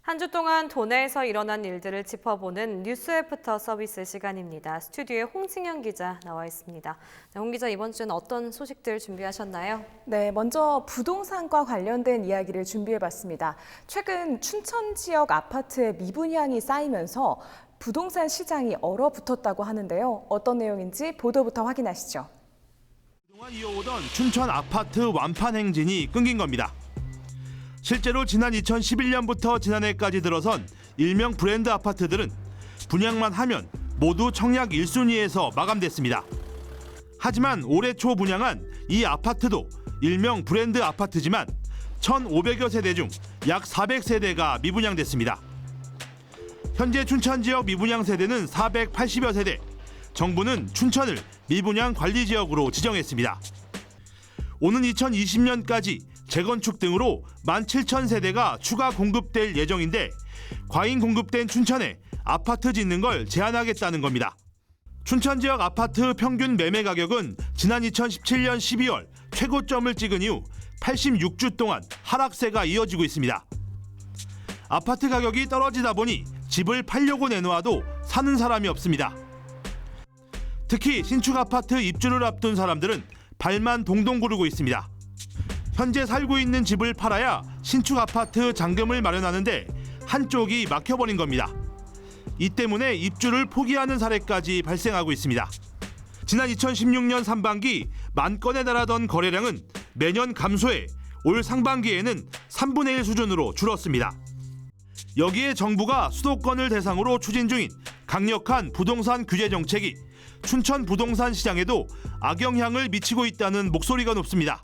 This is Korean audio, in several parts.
한 주 동안 도내에서 일어난 일들을 짚어보는 뉴스 애프터 서비스 시간입니다. 스튜디오에 홍승현 기자 나와 있습니다. 네, 홍 기자, 이번 주는 어떤 소식들 준비하셨나요? 네, 먼저 부동산과 관련된 이야기를 준비해봤습니다. 최근 춘천 지역 아파트의 미분양이 쌓이면서 부동산 시장이 얼어붙었다고 하는데요. 어떤 내용인지 보도부터 확인하시죠. 그동안 이어오던 춘천 아파트 완판 행진이 끊긴 겁니다. 실제로 지난 2011년부터 지난해까지 들어선 일명 브랜드 아파트들은 분양만 하면 모두 청약 1순위에서 마감됐습니다. 하지만 올해 초 분양한 이 아파트도 일명 브랜드 아파트지만 1,500여 세대 중 약 400세대가 미분양됐습니다. 현재 춘천 지역 미분양 세대는 480여 세대, 정부는 춘천을 미분양 관리 지역으로 지정했습니다. 오는 2020년까지 재건축 등으로 17,000세대가 추가 공급될 예정인데 과잉 공급된 춘천에 아파트 짓는 걸 제한하겠다는 겁니다. 춘천 지역 아파트 평균 매매 가격은 지난 2017년 12월 최고점을 찍은 이후 86주 동안 하락세가 이어지고 있습니다. 아파트 가격이 떨어지다 보니 집을 팔려고 내놓아도 사는 사람이 없습니다. 특히 신축 아파트 입주를 앞둔 사람들은 발만 동동 구르고 있습니다. 현재 살고 있는 집을 팔아야 신축 아파트 잔금을 마련하는데 한쪽이 막혀버린 겁니다. 이 때문에 입주를 포기하는 사례까지 발생하고 있습니다. 지난 2016년 상반기 10,000건에 달하던 거래량은 매년 감소해 올 상반기에는 3분의 1 수준으로 줄었습니다. 여기에 정부가 수도권을 대상으로 추진 중인 강력한 부동산 규제 정책이 춘천 부동산 시장에도 악영향을 미치고 있다는 목소리가 높습니다.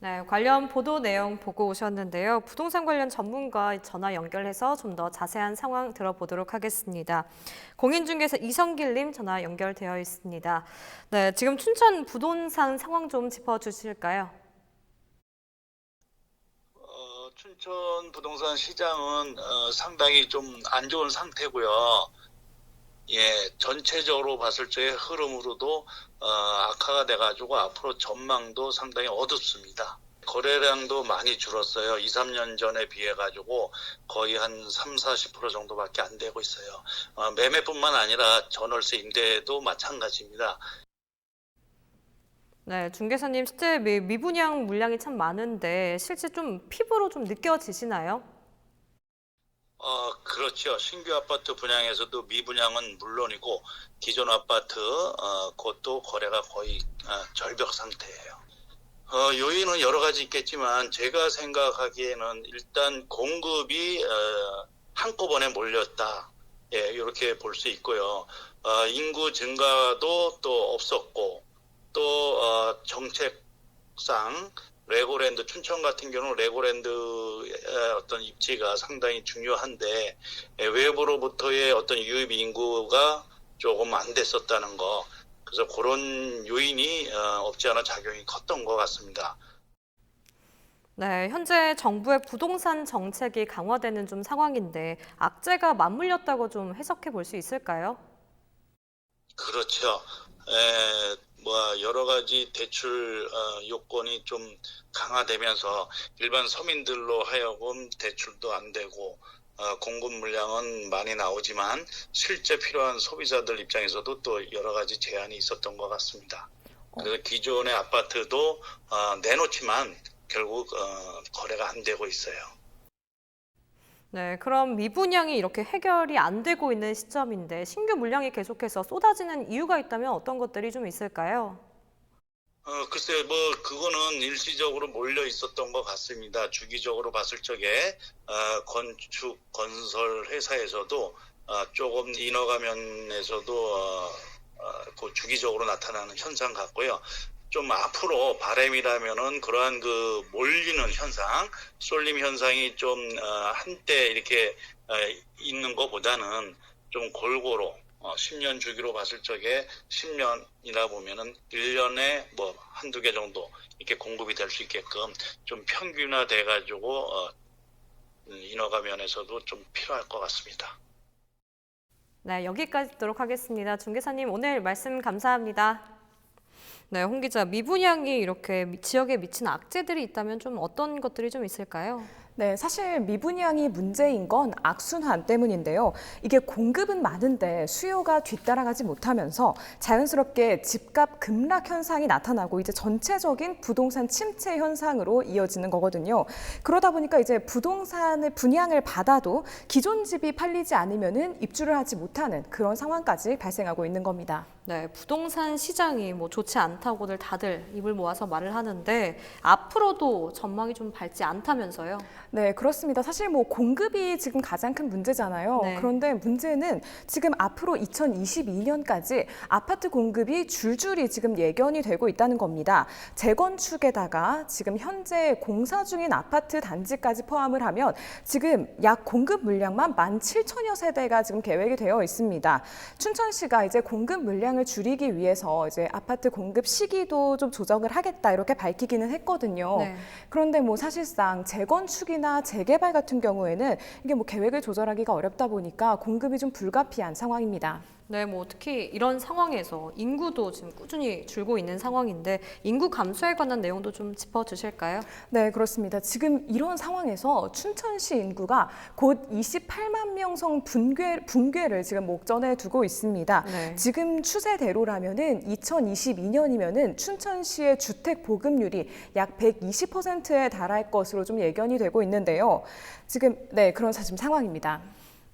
네, 관련 보도 내용 보고 오셨는데요. 부동산 관련 전문가 전화 연결해서 좀 더 자세한 상황 들어보도록 하겠습니다. 공인중개사 이성길님 전화 연결되어 있습니다. 네, 지금 춘천 부동산 상황 좀 짚어주실까요? 춘천 부동산 시장은 상당히 좀 안 좋은 상태고요. 예, 전체적으로 봤을 적의 흐름으로도 악화가 돼가지고 앞으로 전망도 상당히 어둡습니다. 거래량도 많이 줄었어요. 2, 3년 전에 비해가지고 거의 한 30-40% 정도밖에 안 되고 있어요. 매매뿐만 아니라 전월세 임대도 마찬가지입니다. 네, 중개사님, 실제 미분양 물량이 참 많은데 실제 좀 피부로 좀 느껴지시나요? 그렇죠. 신규 아파트 분양에서도 미분양은 물론이고 기존 아파트 그것도 거래가 거의 절벽 상태예요. 요인은 여러 가지 있겠지만 제가 생각하기에는 일단 공급이 한꺼번에 몰렸다. 예, 이렇게 볼 수 있고요. 인구 증가도 또 없었고 또 정책상 레고랜드, 춘천 같은 경우는 레고랜드의 어떤 입지가 상당히 중요한데 외부로부터의 어떤 유입 인구가 조금 안 됐었다는 거, 그래서 그런 요인이 없지 않아 작용이 컸던 것 같습니다. 네, 현재 정부의 부동산 정책이 강화되는 좀 상황인데 악재가 맞물렸다고 좀 해석해 볼 수 있을까요? 그렇죠. 여러 가지 대출 요건이 좀 강화되면서 일반 서민들로 하여금 대출도 안 되고 공급 물량은 많이 나오지만 실제 필요한 소비자들 입장에서도 또 여러 가지 제한이 있었던 것 같습니다. 그래서 기존의 아파트도 내놓지만 결국 거래가 안 되고 있어요. 네, 그럼 미분양이 이렇게 해결이 안 되고 있는 시점인데 신규 물량이 계속해서 쏟아지는 이유가 있다면 어떤 것들이 좀 있을까요? 글쎄요, 그거는 일시적으로 몰려 있었던 것 같습니다. 주기적으로 봤을 적에, 건축, 건설 회사에서도, 조금 인허가 면에서도, 그 주기적으로 나타나는 현상 같고요. 좀 앞으로 바람이라면은 그러한 그 몰리는 현상, 쏠림 현상이 좀, 한때 이렇게, 있는 것보다는 좀 골고루, 10년 주기로 봤을 적에 10년이라 보면은 1년에 한두 개 정도 이렇게 공급이 될 수 있게끔 좀 평균화 돼가지고, 인허가 면에서도 좀 필요할 것 같습니다. 네, 여기까지 듣도록 하겠습니다. 중개사님, 오늘 말씀 감사합니다. 네, 홍 기자, 미분양이 이렇게 지역에 미치는 악재들이 있다면 좀 어떤 것들이 좀 있을까요? 네, 사실 미분양이 문제인 건 악순환 때문인데요. 이게 공급은 많은데 수요가 뒤따라가지 못하면서 자연스럽게 집값 급락 현상이 나타나고 이제 전체적인 부동산 침체 현상으로 이어지는 거거든요. 그러다 보니까 이제 부동산의 분양을 받아도 기존 집이 팔리지 않으면은 입주를 하지 못하는 그런 상황까지 발생하고 있는 겁니다. 네, 부동산 시장이 뭐 좋지 않다고들 다들 입을 모아서 말을 하는데 앞으로도 전망이 좀 밝지 않다면서요? 네, 그렇습니다. 사실 뭐 공급이 지금 가장 큰 문제잖아요. 네. 그런데 문제는 지금 앞으로 2022년까지 아파트 공급이 줄줄이 지금 예견이 되고 있다는 겁니다. 재건축에다가 지금 현재 공사 중인 아파트 단지까지 포함을 하면 지금 약 공급 물량만 17,000여 세대가 지금 계획이 되어 있습니다. 춘천시가 이제 공급 물량을 줄이기 위해서 이제 아파트 공급 시기도 좀 조정을 하겠다 이렇게 밝히기는 했거든요. 네. 그런데 뭐 사실상 재건축이나 재개발 같은 경우에는 이게 뭐 계획을 조절하기가 어렵다 보니까 공급이 좀 불가피한 상황입니다. 네, 뭐 특히 이런 상황에서 인구도 지금 꾸준히 줄고 있는 상황인데 인구 감소에 관한 내용도 좀 짚어주실까요? 네, 그렇습니다. 지금 이런 상황에서 춘천시 인구가 곧 28만 명성 붕괴를 지금 목전에 두고 있습니다. 네. 지금 추세대로라면은 2022년이면은 춘천시의 주택 보급률이 약 120%에 달할 것으로 좀 예견이 되고 있는데요. 지금 그런 지금 상황입니다.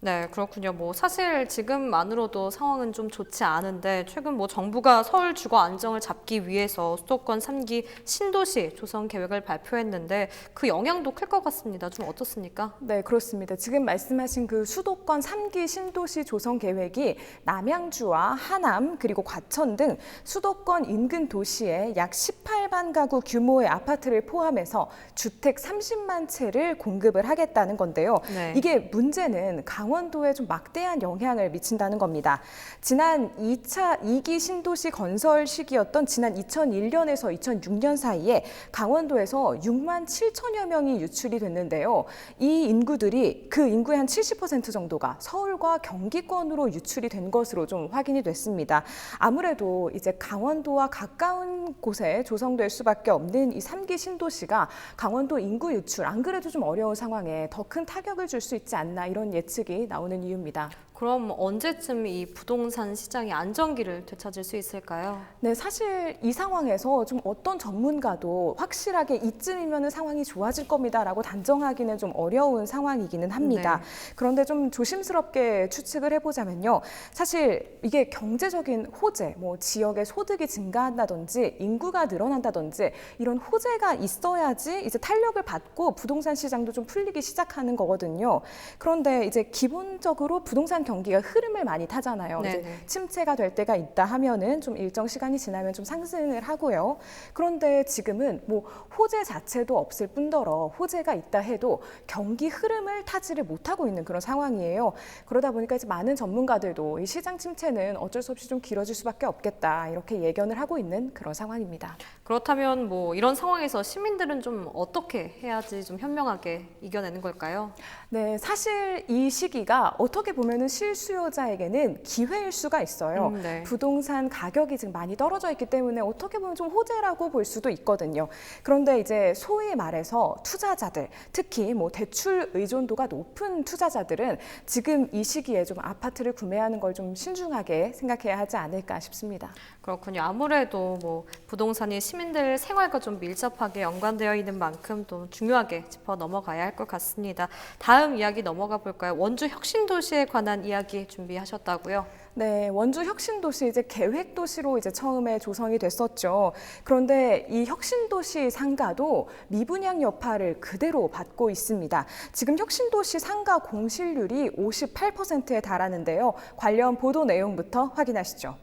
네, 그렇군요. 뭐 사실 지금만으로도 상황은 좀 좋지 않은데 최근 뭐 정부가 서울 주거 안정을 잡기 위해서 수도권 3기 신도시 조성 계획을 발표했는데 그 영향도 클 것 같습니다. 좀 어떻습니까? 네, 그렇습니다. 지금 말씀하신 그 수도권 3기 신도시 조성 계획이 남양주와 하남 그리고 과천 등 수도권 인근 도시에 약 18만 가구 규모의 아파트를 포함해서 주택 30만 채를 공급을 하겠다는 건데요. 네. 이게 문제는 강원도에 좀 막대한 영향을 미친다는 겁니다. 지난 2기 신도시 건설 시기였던 지난 2001년에서 2006년 사이에 강원도에서 6만 7천여 명이 유출이 됐는데요. 이 인구들이 그 인구의 한 70% 정도가 서울과 경기권으로 유출이 된 것으로 좀 확인이 됐습니다. 아무래도 이제 강원도와 가까운 곳에 조성될 수밖에 없는 이 3기 신도시가 강원도 인구 유출, 안 그래도 좀 어려운 상황에 더 큰 타격을 줄 수 있지 않나 이런 예측이 나오는 이유입니다. 그럼 언제쯤 이 부동산 시장이 안정기를 되찾을 수 있을까요? 네, 사실 이 상황에서 좀 어떤 전문가도 확실하게 이쯤이면 상황이 좋아질 겁니다라고 단정하기는 좀 어려운 상황이기는 합니다. 네. 그런데 좀 조심스럽게 추측을 해보자면요. 사실 이게 경제적인 호재, 뭐 지역의 소득이 증가한다든지 인구가 늘어난다든지 이런 호재가 있어야지 이제 탄력을 받고 부동산 시장도 좀 풀리기 시작하는 거거든요. 그런데 이제 기본적으로 부동산 경기가 흐름을 많이 타잖아요. 이제 네네. 침체가 될 때가 있다 하면은 좀 일정 시간이 지나면 좀 상승을 하고요. 그런데 지금은 뭐 호재 자체도 없을 뿐더러 호재가 있다 해도 경기 흐름을 타지를 못하고 있는 그런 상황이에요. 그러다 보니까 이제 많은 전문가들도 이 시장 침체는 어쩔 수 없이 좀 길어질 수밖에 없겠다 이렇게 예견을 하고 있는 그런 상황입니다. 그렇다면 뭐 이런 상황에서 시민들은 좀 어떻게 해야지 좀 현명하게 이겨내는 걸까요? 네, 사실 이 시기가 어떻게 보면은 실수요자에게는 기회일 수가 있어요. 네. 부동산 가격이 지금 많이 떨어져 있기 때문에 어떻게 보면 좀 호재라고 볼 수도 있거든요. 그런데 이제 소위 말해서 투자자들, 특히 뭐 대출 의존도가 높은 투자자들은 지금 이 시기에 좀 아파트를 구매하는 걸 좀 신중하게 생각해야 하지 않을까 싶습니다. 그렇군요. 아무래도 뭐 부동산이 시민들 생활과 좀 밀접하게 연관되어 있는 만큼 또 중요하게 짚어 넘어가야 할 것 같습니다. 다음 이야기 넘어가 볼까요? 원주 혁신도시에 관한 이야기 준비하셨다고요? 네, 원주 혁신도시 이제 계획도시로 이제 처음에 조성이 됐었죠. 그런데 이 혁신도시 상가도 미분양 여파를 그대로 받고 있습니다. 지금 혁신도시 상가 공실률이 58%에 달하는데요. 관련 보도 내용부터 확인하시죠.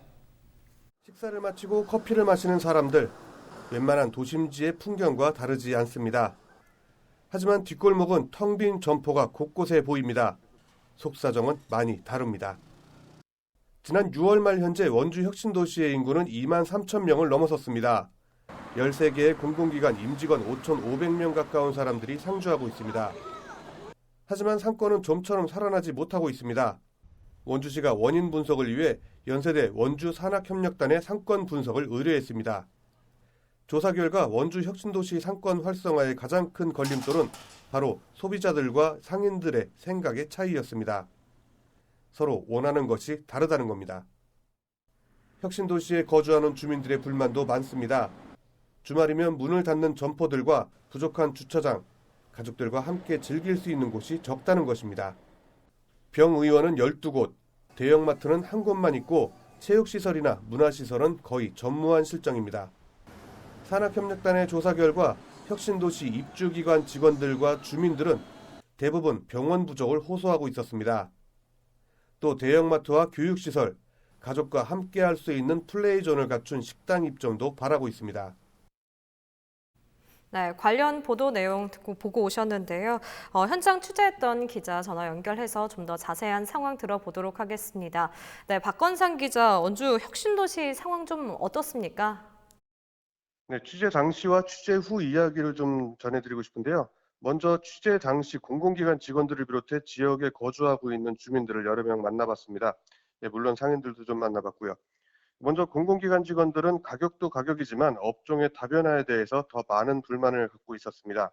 식사를 마치고 커피를 마시는 사람들, 웬만한 도심지의 풍경과 다르지 않습니다. 하지만 뒷골목은 텅 빈 점포가 곳곳에 보입니다. 속사정은 많이 다릅니다. 지난 6월 말 현재 원주 혁신도시의 인구는 2만 3천 명을 넘어섰습니다. 13개의 공공기관 임직원 5,500명 가까운 사람들이 상주하고 있습니다. 하지만 상권은 좀처럼 살아나지 못하고 있습니다. 원주시가 원인 분석을 위해 연세대 원주 산학협력단의 상권 분석을 의뢰했습니다. 조사 결과 원주 혁신도시 상권 활성화의 가장 큰 걸림돌은 바로 소비자들과 상인들의 생각의 차이였습니다. 서로 원하는 것이 다르다는 겁니다. 혁신도시에 거주하는 주민들의 불만도 많습니다. 주말이면 문을 닫는 점포들과 부족한 주차장, 가족들과 함께 즐길 수 있는 곳이 적다는 것입니다. 병의원은 12곳, 대형마트는 한 곳만 있고 체육시설이나 문화시설은 거의 전무한 실정입니다. 산학협력단의 조사 결과 혁신도시 입주기관 직원들과 주민들은 대부분 병원 부족을 호소하고 있었습니다. 또 대형마트와 교육시설, 가족과 함께 할 수 있는 플레이존을 갖춘 식당 입점도 바라고 있습니다. 네, 관련 보도 내용 듣고 보고 오셨는데요. 현장 취재했던 기자 전화 연결해서 좀 더 자세한 상황 들어보도록 하겠습니다. 네, 박건상 기자, 원주 혁신도시 상황 좀 어떻습니까? 네, 취재 당시와 취재 후 이야기를 좀 전해드리고 싶은데요. 먼저 취재 당시 공공기관 직원들을 비롯해 지역에 거주하고 있는 주민들을 여러 명 만나봤습니다. 네, 물론 상인들도 좀 만나봤고요. 먼저 공공기관 직원들은 가격도 가격이지만 업종의 다변화에 대해서 더 많은 불만을 갖고 있었습니다.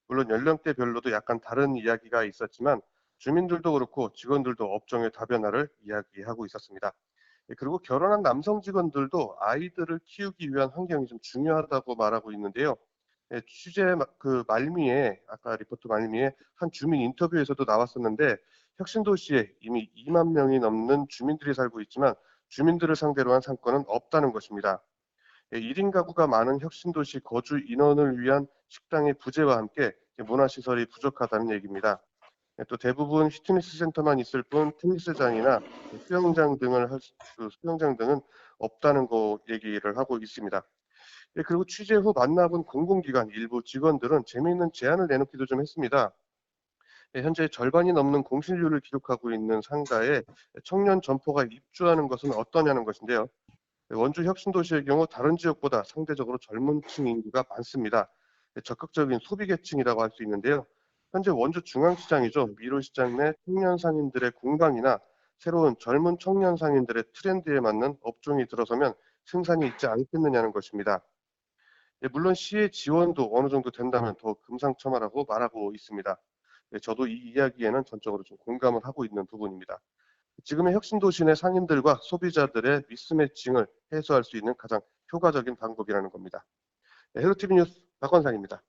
물론 연령대별로도 약간 다른 이야기가 있었지만 주민들도 그렇고 직원들도 업종의 다변화를 이야기하고 있었습니다. 그리고 결혼한 남성 직원들도 아이들을 키우기 위한 환경이 좀 중요하다고 말하고 있는데요. 취재 그 말미에 아까 리포트 말미에 한 주민 인터뷰에서도 나왔었는데 혁신도시에 이미 2만 명이 넘는 주민들이 살고 있지만 주민들을 상대로 한 상권은 없다는 것입니다. 1인 가구가 많은 혁신도시 거주 인원을 위한 식당의 부재와 함께 문화시설이 부족하다는 얘기입니다. 또 대부분 피트니스 센터만 있을 뿐 테니스장이나 수영장 등은 없다는 거 얘기를 하고 있습니다. 그리고 취재 후 만나본 공공기관 일부 직원들은 재미있는 제안을 내놓기도 좀 했습니다. 현재 절반이 넘는 공실률을 기록하고 있는 상가에 청년 점포가 입주하는 것은 어떠냐는 것인데요. 원주 혁신도시의 경우 다른 지역보다 상대적으로 젊은 층 인구가 많습니다. 적극적인 소비 계층이라고 할 수 있는데요. 현재 원주 중앙시장이죠. 미로시장 내 청년 상인들의 공방이나 새로운 젊은 청년 상인들의 트렌드에 맞는 업종이 들어서면 생산이 있지 않겠느냐는 것입니다. 물론 시의 지원도 어느 정도 된다면 더 금상첨화라고 말하고 있습니다. 저도 이 이야기에는 전적으로 좀 공감을 하고 있는 부분입니다. 지금의 혁신도시 내 상인들과 소비자들의 미스매칭을 해소할 수 있는 가장 효과적인 방법이라는 겁니다. 헬로티비 뉴스 박건상입니다.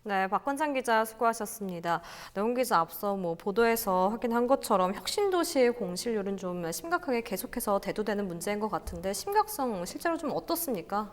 네, 박건상 기자 수고하셨습니다. 노영 기자 앞서 보도에서 확인한 것처럼 혁신도시의 공실률은 좀 심각하게 계속해서 대두되는 문제인 것 같은데 심각성 실제로 좀 어떻습니까?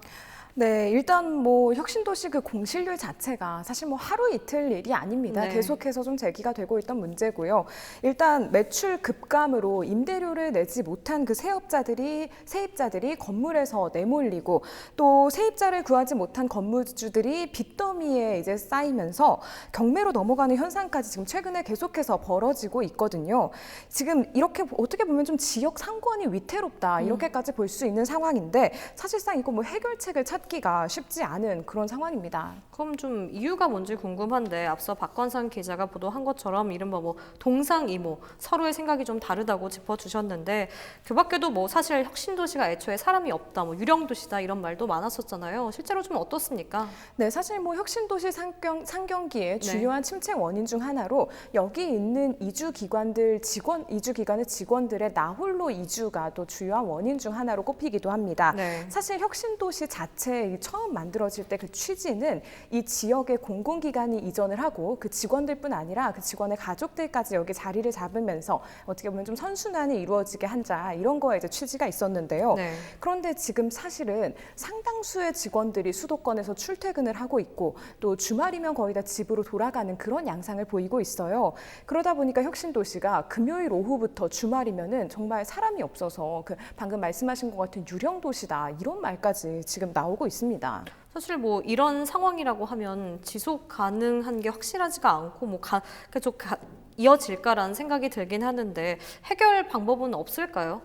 네, 일단 혁신도시 그 공실률 자체가 사실 하루 이틀 일이 아닙니다. 네. 계속해서 좀 제기가 되고 있던 문제고요. 일단 매출 급감으로 임대료를 내지 못한 그 세입자들이 건물에서 내몰리고 또 세입자를 구하지 못한 건물주들이 빚더미에 이제 쌓이면서 경매로 넘어가는 현상까지 지금 최근에 계속해서 벌어지고 있거든요. 지금 이렇게 어떻게 보면 좀 지역 상권이 위태롭다 이렇게까지 볼 수 있는 상황인데 사실상 이거 해결책을 찾기가 쉽지 않은 그런 상황입니다. 그럼 좀 이유가 뭔지 궁금한데 앞서 박건상 기자가 보도한 것처럼 이른바 동상이모 서로의 생각이 좀 다르다고 짚어주셨는데 그 밖에도 사실 혁신도시가 애초에 사람이 없다, 유령도시다 이런 말도 많았었잖아요. 실제로 좀 어떻습니까? 네, 사실 혁신도시 상경기의 중요한 침체 원인 중 하나로 여기 있는 이주기관의 직원들의 나홀로 이주가 또 주요한 원인 중 하나로 꼽히기도 합니다. 네. 사실 혁신도시 자체 처음 만들어질 때 그 취지는 이 지역의 공공기관이 이전을 하고 그 직원들뿐 아니라 그 직원의 가족들까지 여기 자리를 잡으면서 어떻게 보면 좀 선순환이 이루어지게 한자 이런 거에 이제 취지가 있었는데요. 네. 그런데 지금 사실은 상당수의 직원들이 수도권에서 출퇴근을 하고 있고 또 주말이면 거의 다 집으로 돌아가는 그런 양상을 보이고 있어요. 그러다 보니까 혁신도시가 금요일 오후부터 주말이면은 정말 사람이 없어서 방금 말씀하신 것 같은 유령도시다 이런 말까지 지금 나오고 있습니다. 사실 이런 상황이라고 하면 지속 가능한 게 확실하지가 않고 계속 이어질까라는 생각이 들긴 하는데 해결 방법은 없을까요?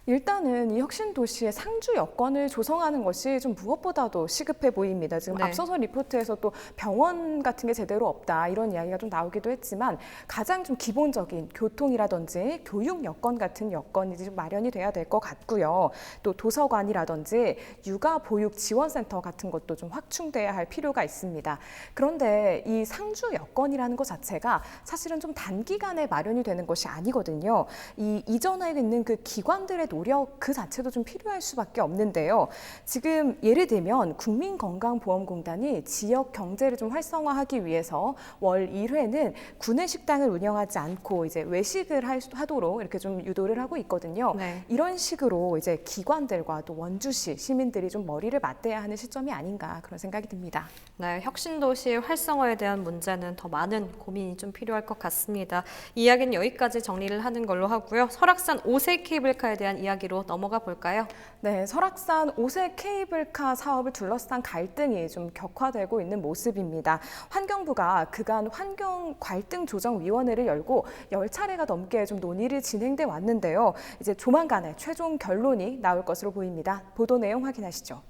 일단은 이 혁신도시의 상주 여건을 조성하는 것이 좀 무엇보다도 시급해 보입니다. 지금 네. 앞서서 리포트에서 또 병원 같은 게 제대로 없다 이런 이야기가 좀 나오기도 했지만 가장 좀 기본적인 교통이라든지 교육 여건 같은 여건이 좀 마련이 돼야 될 것 같고요. 또 도서관이라든지 육아 보육 지원센터 같은 것도 좀 확충돼야 할 필요가 있습니다. 그런데 이 상주 여건이라는 것 자체가 사실은 좀 단기간에 마련이 되는 것이 아니거든요. 이 이전에 있는 그 기관들의 노력 그 자체도 좀 필요할 수밖에 없는데요. 지금 예를 들면 국민건강보험공단이 지역 경제를 좀 활성화하기 위해서 월 1회는 구내식당을 운영하지 않고 이제 외식을 하도록 이렇게 좀 유도를 하고 있거든요. 네. 이런 식으로 이제 기관들과 또 원주시 시민들이 좀 머리를 맞대야 하는 시점이 아닌가 그런 생각이 듭니다. 네, 혁신도시 활성화에 대한 문제는 더 많은 고민이 좀 필요할 것 같습니다. 이야기는 여기까지 정리를 하는 걸로 하고요. 설악산 5세 케이블카에 대한 이야기로 넘어가 볼까요? 네, 설악산 5세 케이블카 사업을 둘러싼 갈등이 좀 격화되고 있는 모습입니다. 환경부가 그간 환경갈등조정위원회를 열고 10차례가 넘게 좀 논의를 진행돼 왔는데요. 이제 조만간에 최종 결론이 나올 것으로 보입니다. 보도 내용 확인하시죠.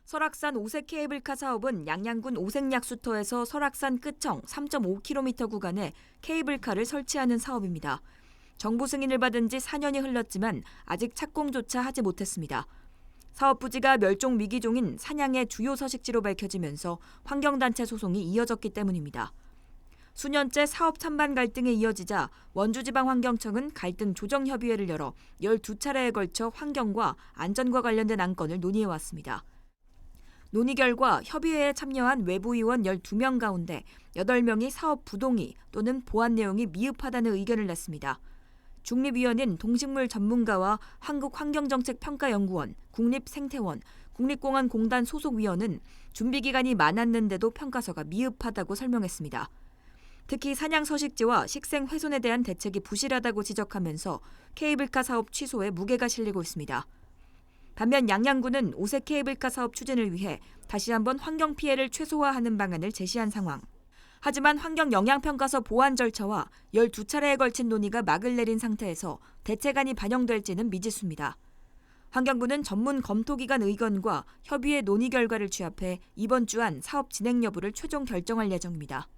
설악산 5세 케이블카 사업은 양양군 오색약수터에서 설악산 끝청 3.5km 구간에 케이블카를 설치하는 사업입니다. 정부 승인을 받은 지 4년이 흘렀지만 아직 착공조차 하지 못했습니다. 사업 부지가 멸종 위기종인 사냥의 주요 서식지로 밝혀지면서 환경단체 소송이 이어졌기 때문입니다. 수년째 사업 찬반 갈등에 이어지자 원주지방환경청은 갈등 조정협의회를 열어 12차례에 걸쳐 환경과 안전과 관련된 안건을 논의해왔습니다. 논의 결과 협의회에 참여한 외부위원 12명 가운데 8명이 사업 부동의 또는 보안 내용이 미흡하다는 의견을 냈습니다. 중립위원인 동식물 전문가와 한국환경정책평가연구원, 국립생태원, 국립공원공단 소속위원은 준비기간이 많았는데도 평가서가 미흡하다고 설명했습니다. 특히 사냥 서식지와 식생 훼손에 대한 대책이 부실하다고 지적하면서 케이블카 사업 취소에 무게가 실리고 있습니다. 반면 양양군은 5세 케이블카 사업 추진을 위해 다시 한번 환경 피해를 최소화하는 방안을 제시한 상황. 하지만 환경영향평가서 보완 절차와 12차례에 걸친 논의가 막을 내린 상태에서 대책안이 반영될지는 미지수입니다. 환경부는 전문 검토기관 의견과 협의회 논의 결과를 취합해 이번 주 안 사업 진행 여부를 최종 결정할 예정입니다.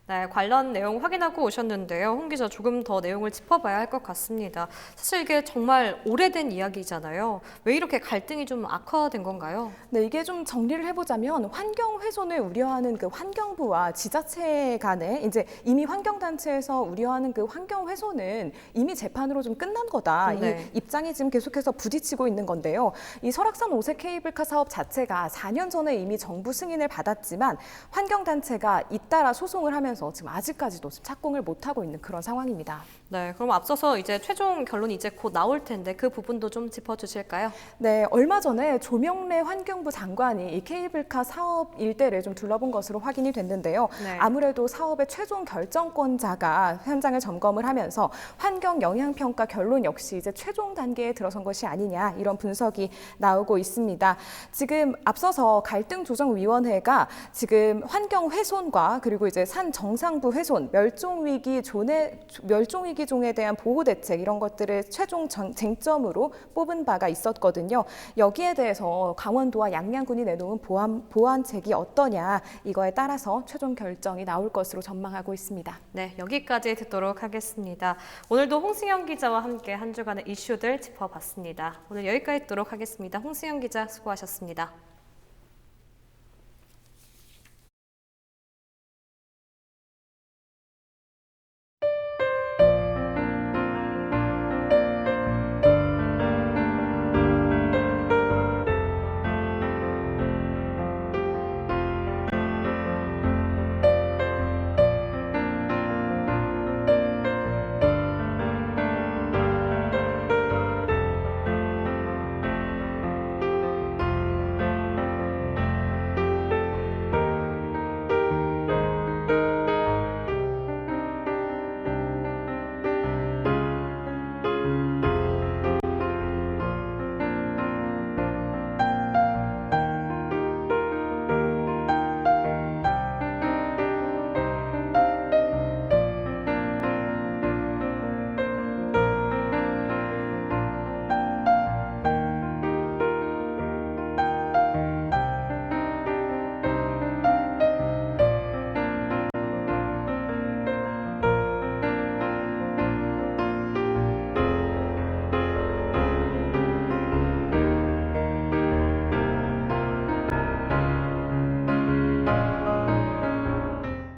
네, 관련 내용 확인하고 오셨는데요. 홍 기자 조금 더 내용을 짚어봐야 할 것 같습니다. 사실 이게 정말 오래된 이야기잖아요. 왜 이렇게 갈등이 좀 악화된 건가요? 네, 이게 좀 정리를 해보자면 환경 훼손을 우려하는 그 환경부와 지자체 간에 이제 이미 환경단체에서 우려하는 그 환경 훼손은 이미 재판으로 좀 끝난 거다. 네. 이 입장이 지금 계속해서 부딪히고 있는 건데요. 이 설악산 5세 케이블카 사업 자체가 4년 전에 이미 정부 승인을 받았지만 환경단체가 잇따라 소송을 하면서 지금 아직까지도 착공을 못하고 있는 그런 상황입니다. 네, 그럼 앞서서 이제 최종 결론이 이제 곧 나올 텐데 그 부분도 좀 짚어주실까요? 네, 얼마 전에 조명래 환경부 장관이 이 케이블카 사업 일대를 좀 둘러본 것으로 확인이 됐는데요. 네. 아무래도 사업의 최종 결정권자가 현장을 점검을 하면서 환경 영향 평가 결론 역시 이제 최종 단계에 들어선 것이 아니냐 이런 분석이 나오고 있습니다. 지금 앞서서 갈등조정위원회가 지금 환경 훼손과 그리고 이제 산 정상부 훼손, 멸종위기 종에 대한 보호 대책 이런 것들을 최종 쟁점으로 뽑은 바가 있었거든요. 여기에 대해서 강원도와 양양군이 내놓은 보완책이 어떠냐 이거에 따라서 최종 결정이 나올 것으로 전망하고 있습니다. 네, 여기까지 듣도록 하겠습니다. 오늘도 홍승현 기자와 함께 한 주간의 이슈들 짚어봤습니다. 오늘 여기까지 듣도록 하겠습니다. 홍승현 기자 수고하셨습니다.